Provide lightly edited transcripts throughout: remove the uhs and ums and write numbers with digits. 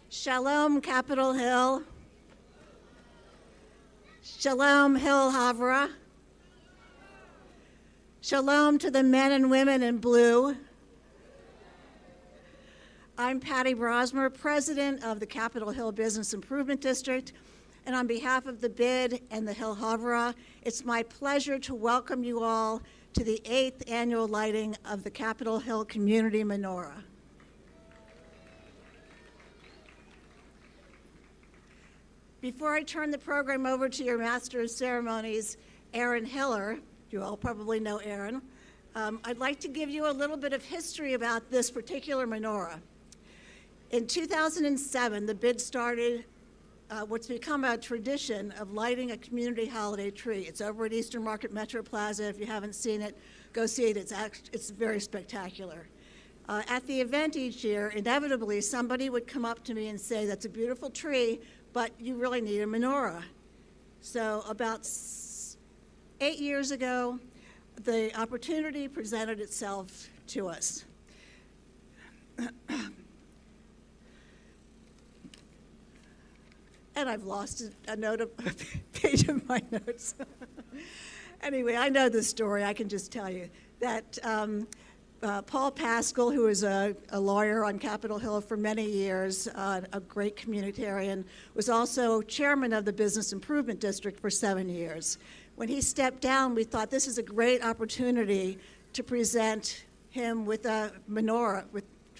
Shalom, Capitol Hill. Shalom, Hill Havorah. Shalom to the men and women in blue. I'm Patty Brosmer, president of the Capitol Hill Business Improvement District, and on behalf of the BID and the Hill Havorah, it's my pleasure to welcome you all to the 8th annual lighting of the Capitol Hill Community Menorah. Before I turn the program over to your Master of Ceremonies, Aaron Hiller, you all probably know Aaron, I'd like to give you a little bit of history about this particular menorah. In 2007, the BID started what's become a tradition of lighting a community holiday tree. It's over at Eastern Market Metro Plaza. If you haven't seen it, go see it. It's very spectacular. At the event each year, inevitably, somebody would come up to me and say, that's a beautiful tree, but you really need a menorah. So about 8 years ago, the opportunity presented itself to us. And I've lost a page of my notes. Anyway, I know the story. I can just tell you that Paul Pascal, who is a lawyer on Capitol Hill for many years, a great communitarian, was also chairman of the Business Improvement District for 7 years. When he stepped down, we thought this is a great opportunity to present him with a menorah,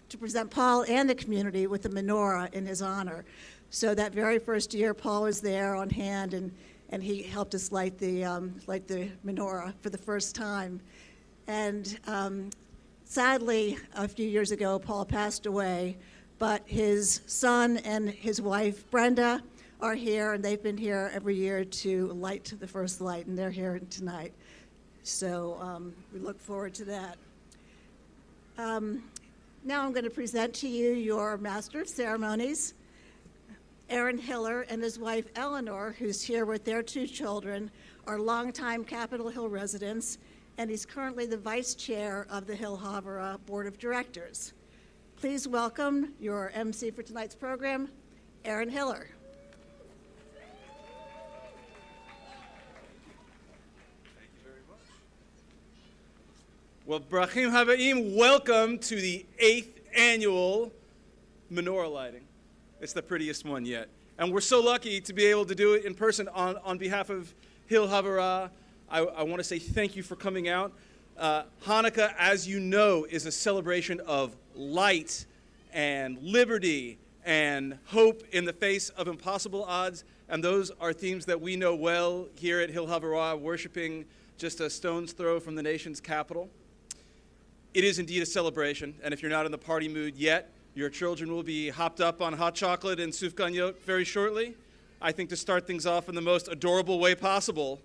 to present Paul and the community with a menorah in his honor. So that very first year, Paul was there on hand, and he helped us light the menorah for the first time. And sadly, a few years ago, Paul passed away, but his son and his wife, Brenda, are here, and they've been here every year to light the first light, and they're here tonight. So we look forward to that. Now I'm going to present to you your Master of Ceremonies, Aaron Hiller, and his wife Eleanor, who's here with their 2 children, are longtime Capitol Hill residents, and he's currently the vice chair of the Hill Havorah Board of Directors. Please welcome your MC for tonight's program, Aaron Hiller. Thank you very much. Well, Brachim Habaim, welcome to the 8th annual menorah lighting. It's the prettiest one yet. And we're so lucky to be able to do it in person on behalf of Hill Havorah. I want to say thank you for coming out. Hanukkah, as you know, is a celebration of light and liberty and hope in the face of impossible odds. And those are themes that we know well here at Hill Havorah, worshiping just a stone's throw from the nation's capital. It is indeed a celebration, and if you're not in the party mood yet, your children will be hopped up on hot chocolate and sufgan yolk very shortly. I think to start things off in the most adorable way possible,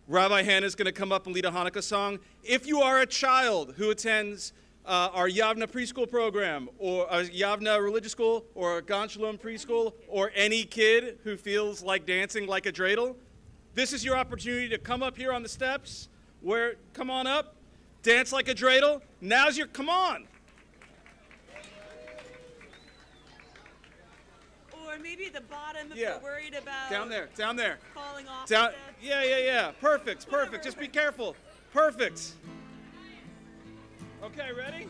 Rabbi Hannah is going to come up and lead a Hanukkah song. If you are a child who attends our Yavna preschool program, or a Yavna religious school, or a Gan Shalom preschool, or any kid who feels like dancing like a dreidel, this is your opportunity to come up here on the steps, come on up, dance like a dreidel. Now's your, come on. Or maybe the bottom if we're worried about down there, falling off. Down, yeah. Perfect. Just be careful. Perfect. Okay, ready?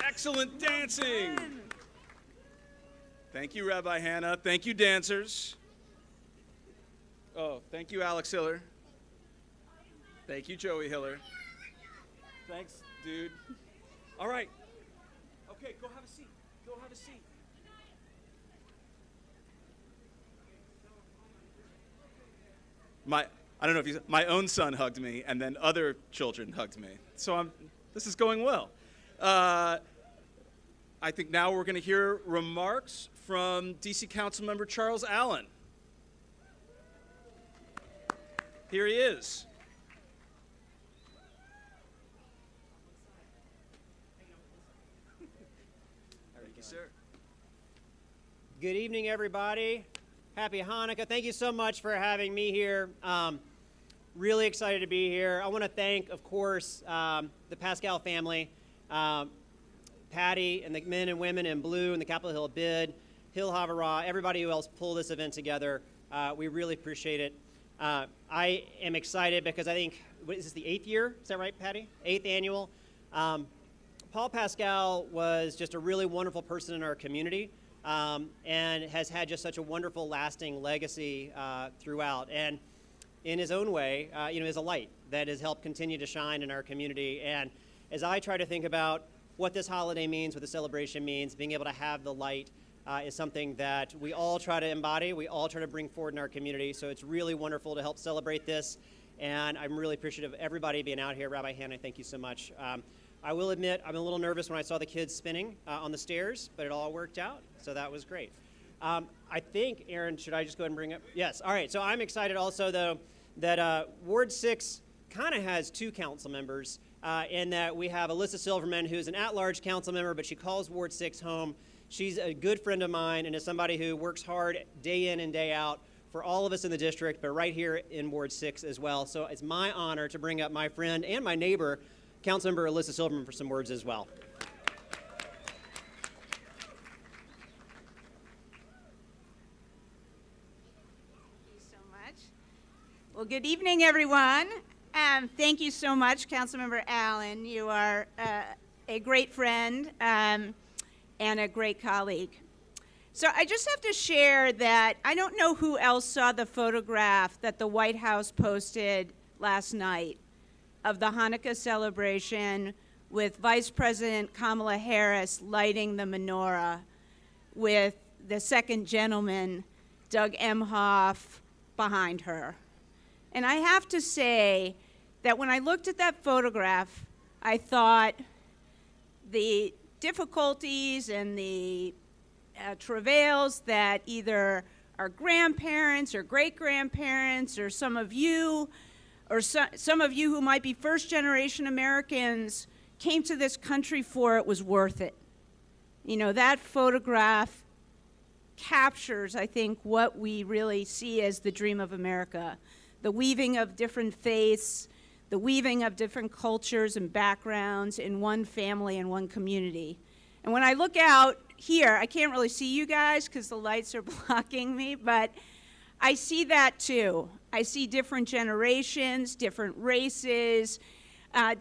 Excellent dancing. Thank you, Rabbi Hannah. Thank you, dancers. Oh, thank you, Alex Hiller. Thank you, Joey Hiller. Thanks, dude. All right. Okay, go have a seat. I don't know if you, my own son hugged me, and then other children hugged me. So this is going well. I think now we're going to hear remarks from DC Councilmember Charles Allen. Here he is. Thank you, sir. Good evening, everybody. Happy Hanukkah. Thank you so much for having me here. Really excited to be here. I want to thank, of course, the Pascal family, Patty and the men and women in blue and the Capitol Hill bid, Hill Havorah, everybody who else pulled this event together. We really appreciate it. I am excited because I think, is this the 8th year? Is that right, Patty? 8th annual. Paul Pascal was just a really wonderful person in our community and has had just such a wonderful, lasting legacy throughout. And in his own way, is a light that has helped continue to shine in our community. And as I try to think about what this holiday means, what the celebration means, being able to have the light is something that we all try to embody, we all try to bring forward in our community. So it's really wonderful to help celebrate this. And I'm really appreciative of everybody being out here. Rabbi Hannah, thank you so much. I will admit I'm a little nervous when I saw the kids spinning on the stairs, but it all worked out, so that was great. I think, Aaron, should I just go ahead and bring up? Yes, all right. So I'm excited also, though, that Ward 6 kind of has two council members in that we have Alyssa Silverman, who's an at-large council member, but she calls Ward 6 home. She's a good friend of mine and is somebody who works hard day in and day out for all of us in the district, but right here in Ward 6 as well. So it's my honor to bring up my friend and my neighbor, Councilmember Alyssa Silverman, for some words as well. Thank you so much. Well, good evening, everyone. Thank you so much, Councilmember Allen. You are a great friend and a great colleague. So I just have to share that I don't know who else saw the photograph that the White House posted last night of the Hanukkah celebration with Vice President Kamala Harris lighting the menorah with the second gentleman, Doug Emhoff, behind her. And I have to say that when I looked at that photograph, I thought the difficulties and the travails that either our grandparents or great-grandparents or some of you who might be first-generation Americans came to this country for, it was worth it. You know, that photograph captures, I think, what we really see as the dream of America. The weaving of different faiths, the weaving of different cultures and backgrounds in one family and one community. And when I look out here, I can't really see you guys because the lights are blocking me, but I see that too. I see different generations, different races,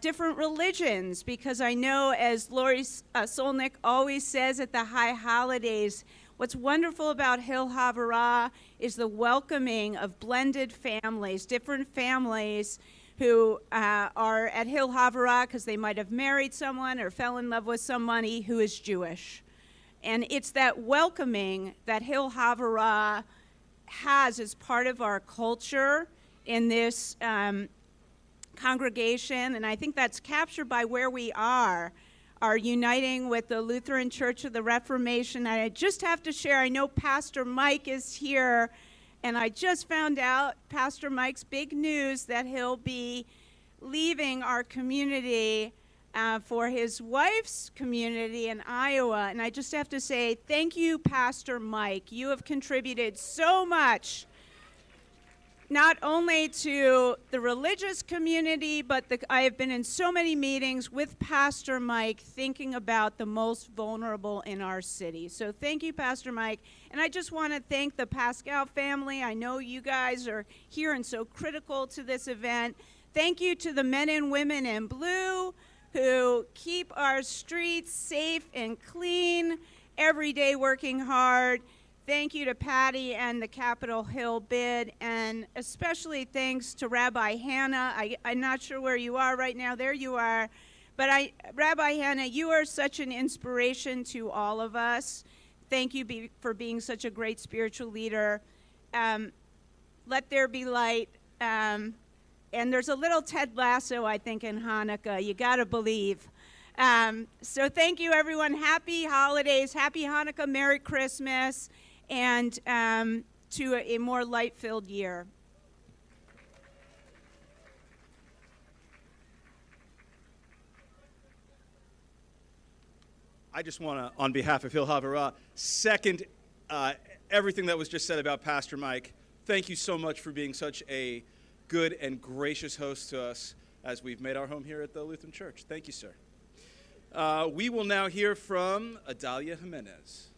different religions, because I know, as Lori Solnick always says at the high holidays, what's wonderful about Hill Havorah is the welcoming of blended families, different families who are at Hill Havorah because they might have married someone or fell in love with somebody who is Jewish. And it's that welcoming that Hill Havorah has as part of our culture in this congregation, and I think that's captured by where we are uniting with the Lutheran Church of the Reformation. And I just have to share, I know Pastor Mike is here, and I just found out Pastor Mike's big news that he'll be leaving our community for his wife's community in Iowa. And I just have to say, thank you, Pastor Mike. You have contributed so much, not only to the religious community, but I have been in so many meetings with Pastor Mike thinking about the most vulnerable in our city. So thank you, Pastor Mike. And I just want to thank the Pascal family. I know you guys are here and so critical to this event. Thank you to the men and women in blue who keep our streets safe and clean, every day working hard. Thank you to Patty and the Capitol Hill bid, and especially thanks to Rabbi Hannah. I'm not sure where you are right now. There you are. But Rabbi Hannah, you are such an inspiration to all of us. Thank you for being such a great spiritual leader. Let there be light. And there's a little Ted Lasso, I think, in Hanukkah. You got to believe. So thank you, everyone. Happy holidays. Happy Hanukkah. Merry Christmas. And to a more light-filled year. I just want to, on behalf of Hill Havorah, second everything that was just said about Pastor Mike. Thank you so much for being such a good and gracious host to us as we've made our home here at the Lutheran Church. Thank you, sir. We will now hear from Adalia Jimenez.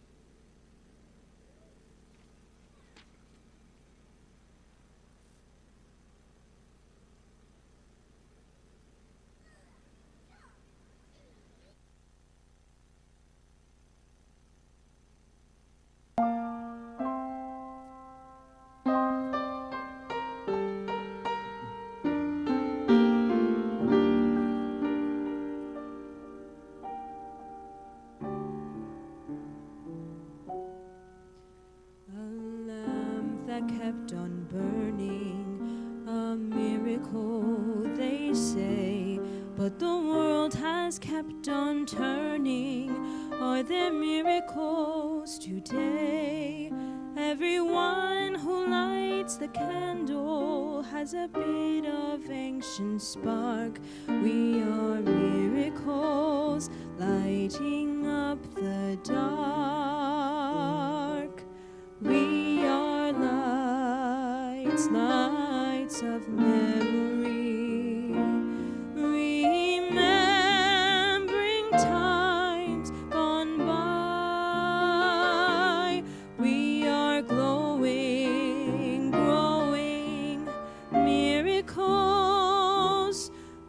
Kept on burning, a miracle they say, but the world has kept on turning. Are there miracles today? Everyone who lights the candle has a bit of ancient spark. We are miracles lighting up the dark. We are lights, lights of memory, remembering times gone by. We are glowing, growing miracles.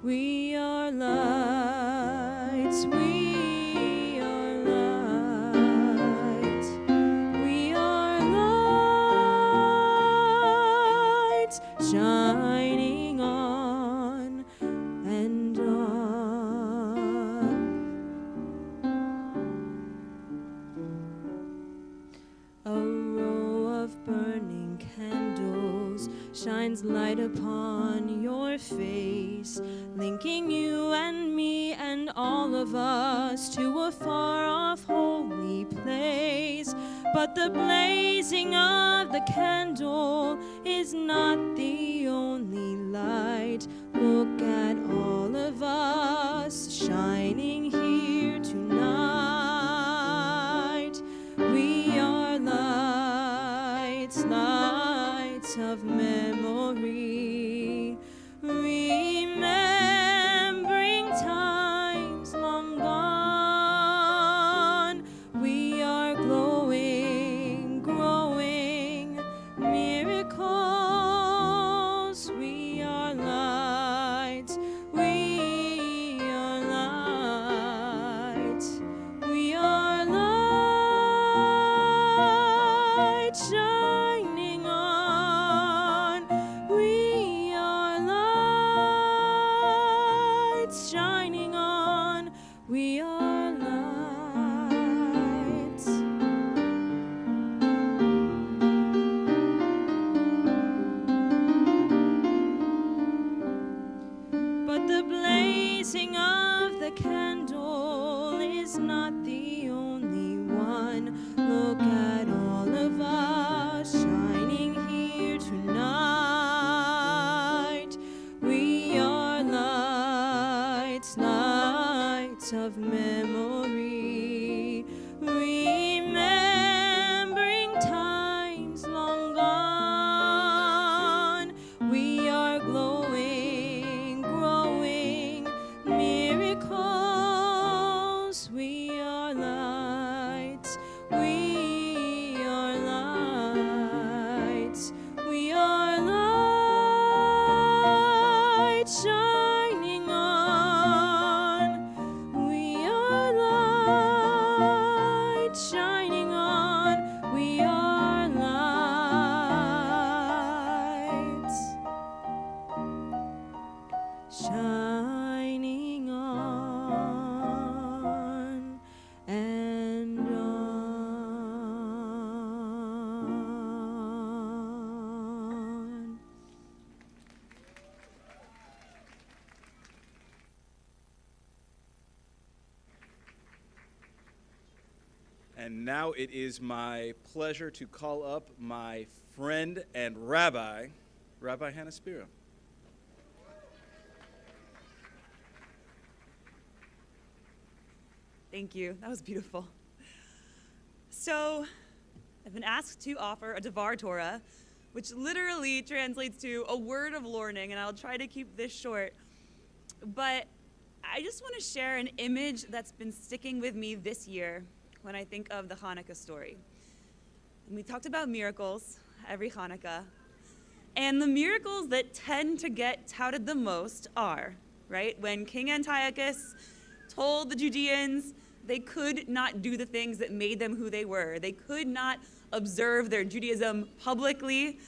We are lights, we are lights, we are lights, shining on and on. A row of burning candles shines light upon your face, linking you and me and all of us to a far-off holy place. But the blazing of the candle is not the only light. Look at all of us shining here tonight. We are lights, lights of memory, remembering times long gone. We are glowing, growing miracles. We are lights, we are lights, we are lights shining on. We are lights shining on. We are lights. But the blazing of the candle is not the only one. Look at all of us shining here tonight. We are lights, lights of memory, remembering times long gone. We are glowing, growing miracles. We are lights, we are lights, we are lights shining on. We are lights shining on. We are lights shining on and on. And now it is my pleasure to call up my friend and Rabbi Hannah Spiro. Thank you. That was beautiful. So, I've been asked to offer a Devar Torah, which literally translates to a word of warning, and I'll try to keep this short. But I just want to share an image that's been sticking with me this year when I think of the Hanukkah story. And we talked about miracles every Hanukkah. And the miracles that tend to get touted the most are, right, when King Antiochus told the Judeans they could not do the things that made them who they were. They could not observe their Judaism publicly,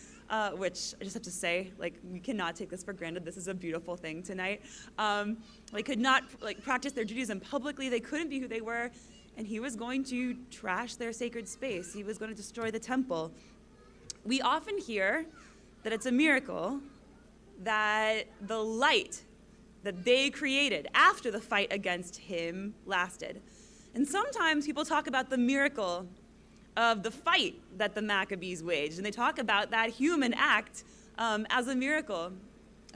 which I just have to say, like, we cannot take this for granted. This is a beautiful thing tonight. They could not practice their Judaism publicly. They couldn't be who they were. And he was going to trash their sacred space. He was going to destroy the temple. We often hear that it's a miracle that the light that they created after the fight against him lasted. And sometimes people talk about the miracle of the fight that the Maccabees waged, and they talk about that human act as a miracle.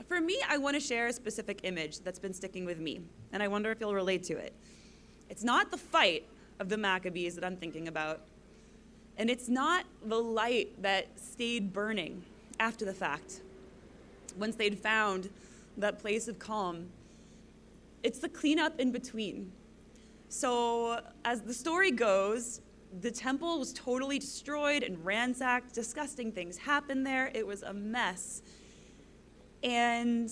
For me, I want to share a specific image that's been sticking with me, and I wonder if you'll relate to it. It's not the fight of the Maccabees that I'm thinking about, and it's not the light that stayed burning after the fact, once they'd found that place of calm. It's the cleanup in between. So as the story goes, the temple was totally destroyed and ransacked. Disgusting things happened there. It was a mess. And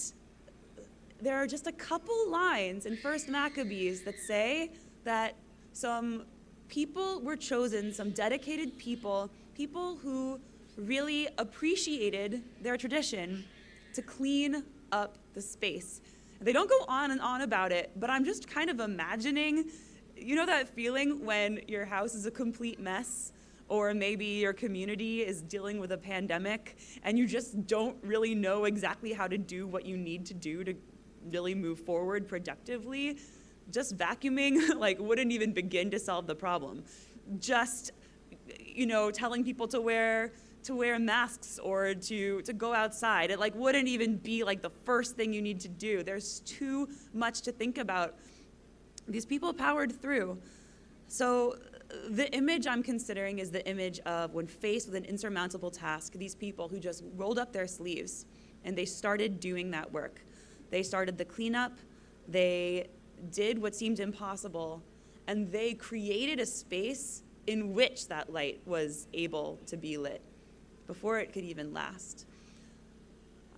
there are just a couple lines in First Maccabees that say that some people were chosen, some dedicated people who really appreciated their tradition, to clean up the space. They don't go on and on about it, but I'm just kind of imagining, you know that feeling when your house is a complete mess, or maybe your community is dealing with a pandemic and you just don't really know exactly how to do what you need to do to really move forward productively? Just vacuuming wouldn't even begin to solve the problem. Just, telling people to wear masks or to go outside, it wouldn't even be the first thing you need to do. There's too much to think about. These people powered through. So the image I'm considering is the image of when faced with an insurmountable task, these people who just rolled up their sleeves and they started doing that work. They started the cleanup, they did what seemed impossible, and they created a space in which that light was able to be lit before it could even last.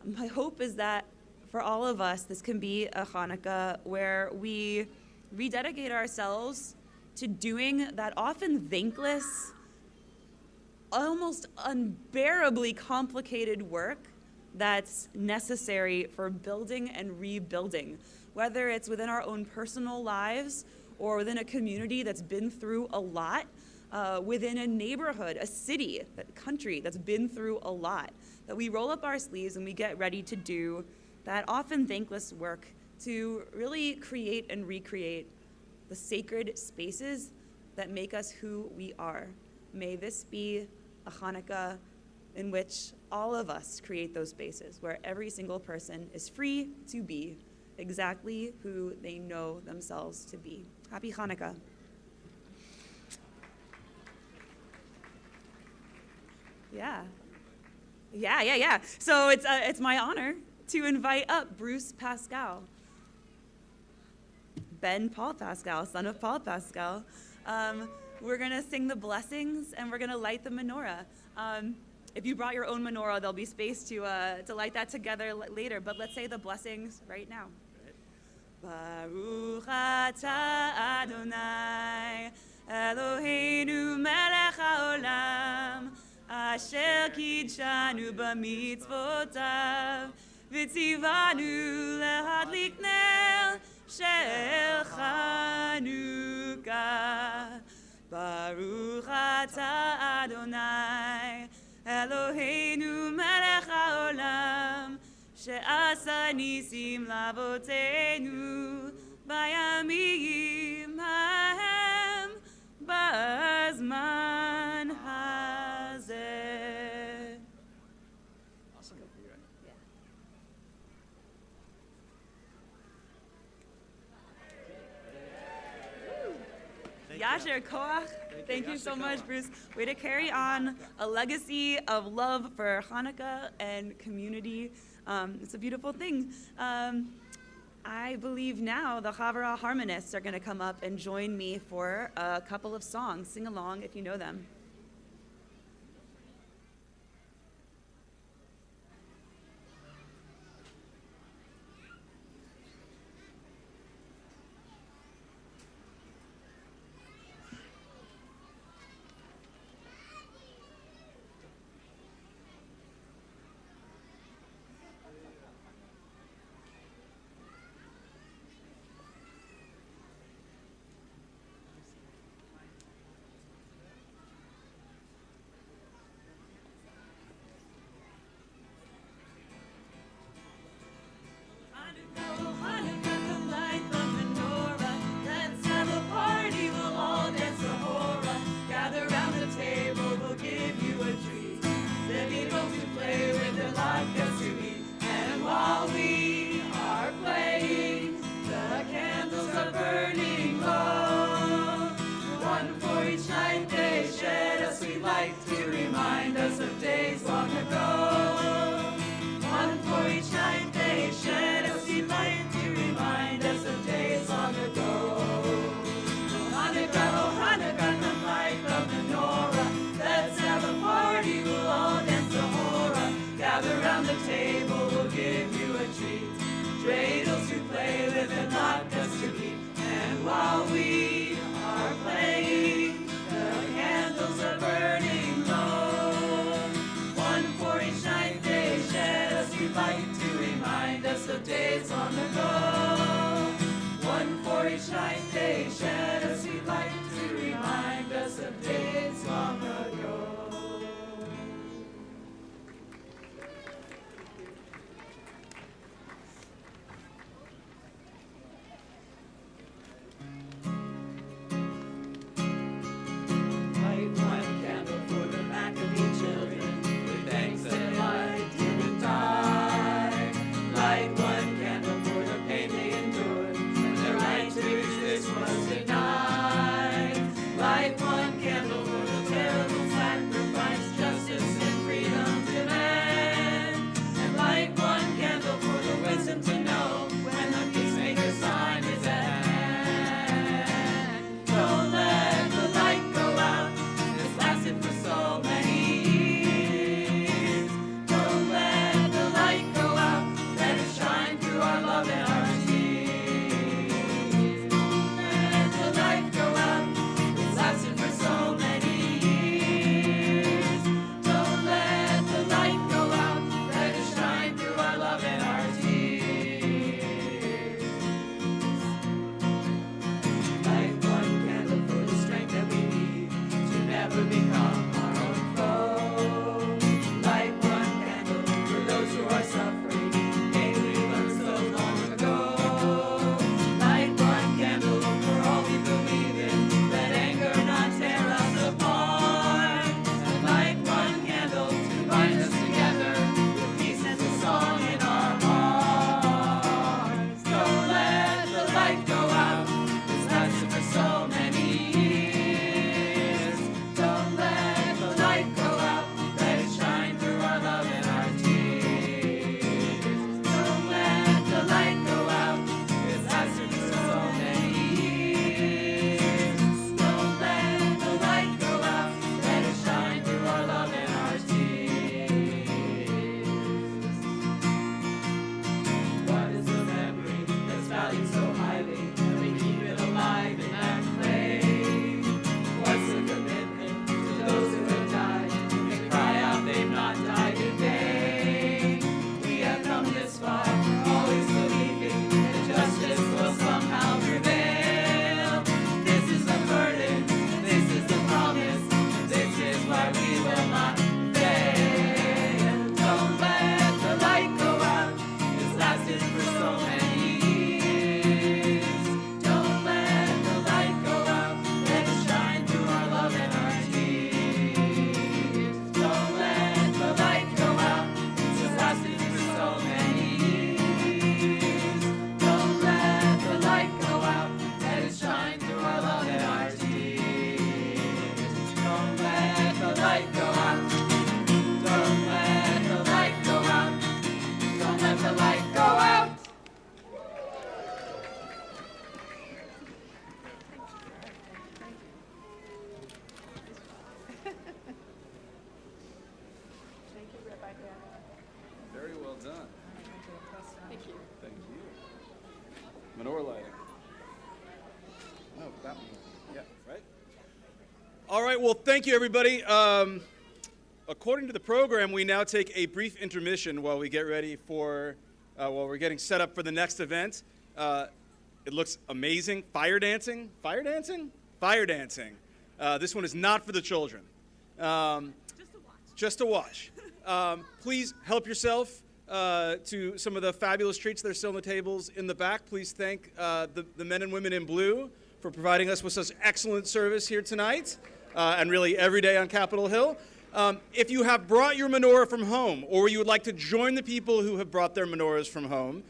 My hope is that for all of us, this can be a Hanukkah where we rededicate ourselves to doing that often thankless, almost unbearably complicated work that's necessary for building and rebuilding, whether it's within our own personal lives or within a community that's been through a lot, within a neighborhood, a city, a country that's been through a lot, that we roll up our sleeves and we get ready to do that often thankless work to really create and recreate the sacred spaces that make us who we are. May this be a Hanukkah in which all of us create those spaces where every single person is free to be exactly who they know themselves to be. Happy Hanukkah. Yeah. So it's my honor to invite up Bruce Pascal. Ben Paul Pascal, son of Paul Pascal. We're gonna sing the blessings and we're gonna light the menorah. If you brought your own menorah, there'll be space to light that together later, but let's say the blessings right now. Baruch atah Adonai, Eloheinu melech haolam, asher kidshanu b'mitzvotav, v'tzivanu lehadlik ner shel Chanukah. Baruch atah Adonai, Eloheinu melech haolam, she'asa nisim lavotenu bayamim hahem bazman hazeh. Awesome. Yasher Koach. Thank you so much, Bruce. Way to carry on a legacy of love for Hanukkah and community. It's a beautiful thing. I believe now the Havorah Harmonists are going to come up and join me for a couple of songs. Sing along if you know them. Thank you. Menorah lighting. Oh, that one. Yeah, right? All right, well, thank you, everybody. According to the program, we now take a brief intermission while we get ready for, while we're getting set up for the next event. It looks amazing. Fire dancing? Fire dancing? Fire dancing. This one is not for the children. Just to watch. Please help yourself to some of the fabulous treats that are still on the tables in the back. Please thank the men and women in blue for providing us with such excellent service here tonight and really every day on Capitol Hill. If you have brought your menorah from home, or you would like to join the people who have brought their menorahs from home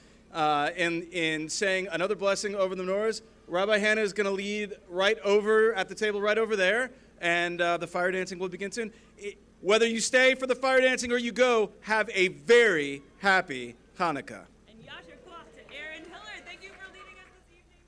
in saying another blessing over the menorahs, Rabbi Hannah is going to lead right over at the table right over there, and the fire dancing will begin soon. Whether you stay for the fire dancing or you go, have a very happy Hanukkah. And Yasher Koach to Aaron Hiller. Thank you for leading us this evening.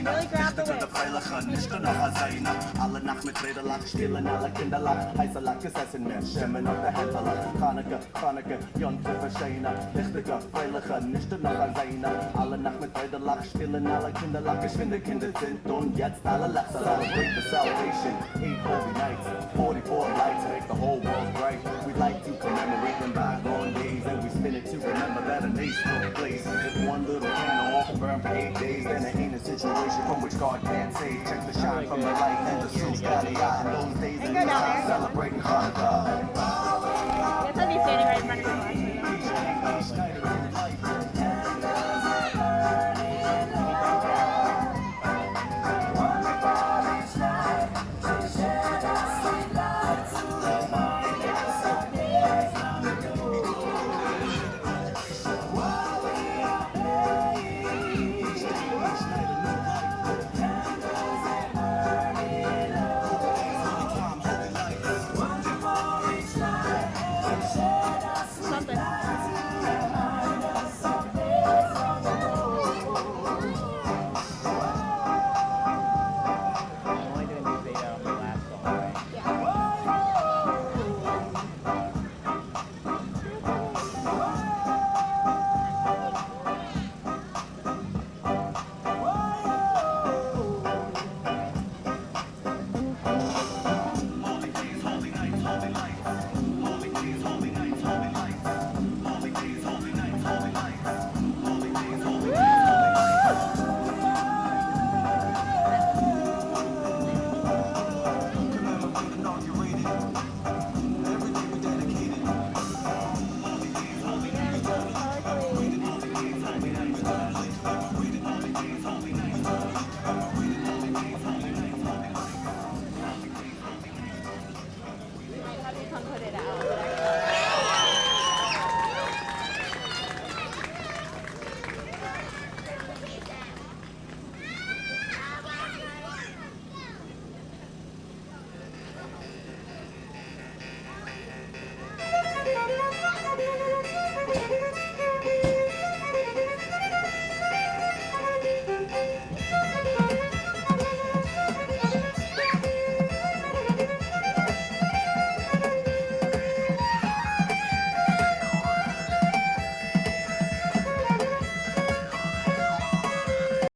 Really grab the Alle Nacht mit Rederlach, stillen alle Kinderlach, heißerlach, gesessen mehr, Schimmen auf der Händlerlach, Chaneke, Jonte verscheiner, Lichtiger, Feiliger, nicht noch ein Seiner. Alle Nacht mit Rederlach, stillen alle Kinderlach, geschwinde Kinder sind und jetzt alle Lach, celebrate the salvation, 8 holy nights, 44 lights, make the whole world bright. We'd like to commemorate them bygone days, and we spin it to remember that an ace took place. If one little candle all can burn for 8 days, then it ain't a situation from which God can't save. Check the shine from the light and the truth got the eye. Those days and nights celebrating Hanukkah. Guess I'll be standing right in front of you watching.